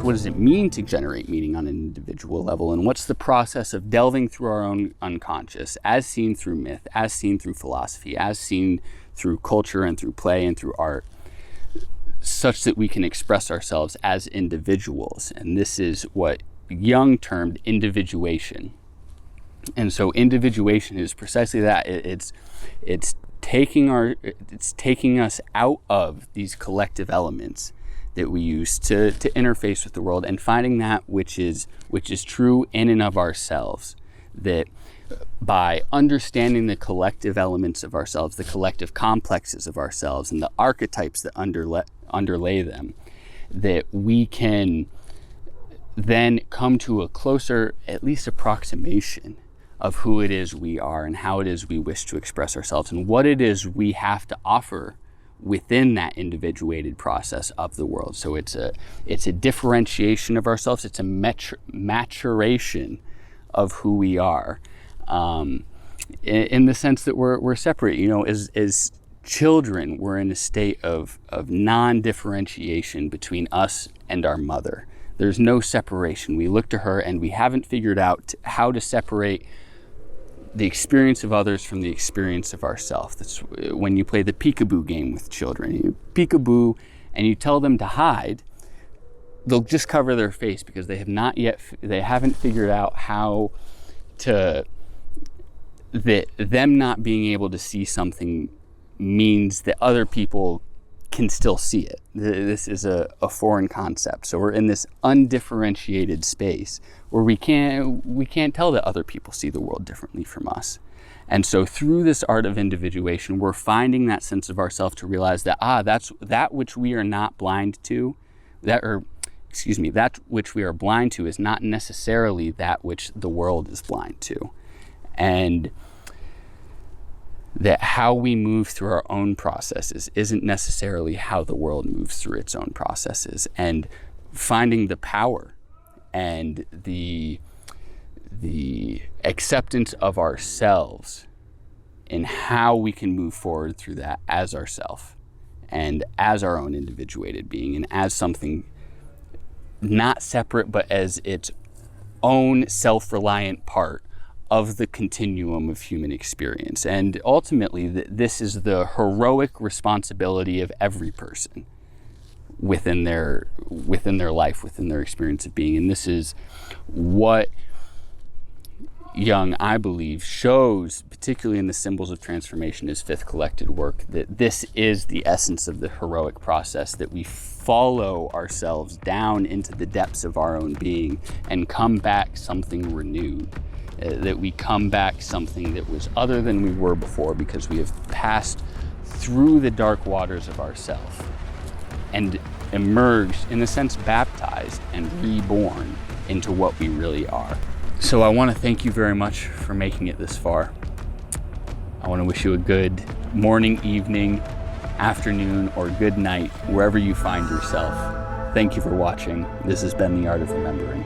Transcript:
what does it mean to generate meaning on an individual level? And what's the process of delving through our own unconscious, as seen through myth, as seen through philosophy, as seen through culture and through play and through art, such that we can express ourselves as individuals. And this is what Jung termed individuation. And so individuation is precisely that. It's taking us out of these collective elements that we use to interface with the world, and finding that which is true in and of ourselves. That by understanding the collective elements of ourselves, the collective complexes of ourselves, and the archetypes that underlay them, that we can then come to a closer, at least approximation, of who it is we are and how it is we wish to express ourselves and what it is we have to offer within that individuated process of the world. So it's a differentiation of ourselves. It's a maturation of who we are, in the sense that we're separate. As children, we're in a state of non-differentiation between us and our mother. There's no separation. We look to her and we haven't figured out how to separate the experience of others from the experience of ourselves. That's when you play the peekaboo game with children. You peekaboo and you tell them to hide, they'll just cover their face because they haven't figured out how to, that them not being able to see something means that other people can still see it. This is a foreign concept. So we're in this undifferentiated space where we can't tell that other people see the world differently from us. And so through this art of individuation, we're finding that sense of ourself to realize that that's that which we are not blind to, that which we are blind to is not necessarily that which the world is blind to. And that how we move through our own processes isn't necessarily how the world moves through its own processes. And finding the power and the acceptance of ourselves in how we can move forward through that as ourself and as our own individuated being and as something not separate but as its own self-reliant part of the continuum of human experience. And ultimately, this is the heroic responsibility of every person within their life, within their experience of being. And this is what Jung, I believe, shows, particularly in the Symbols of Transformation, his fifth collected work, that this is the essence of the heroic process, that we follow ourselves down into the depths of our own being and come back something renewed. That we come back something that was other than we were before, because we have passed through the dark waters of ourself and emerged, in a sense, baptized and reborn into what we really are. So I want to thank you very much for making it this far. I want to wish you a good morning, evening, afternoon, or good night, wherever you find yourself. Thank you for watching. This has been The Art of Remembering.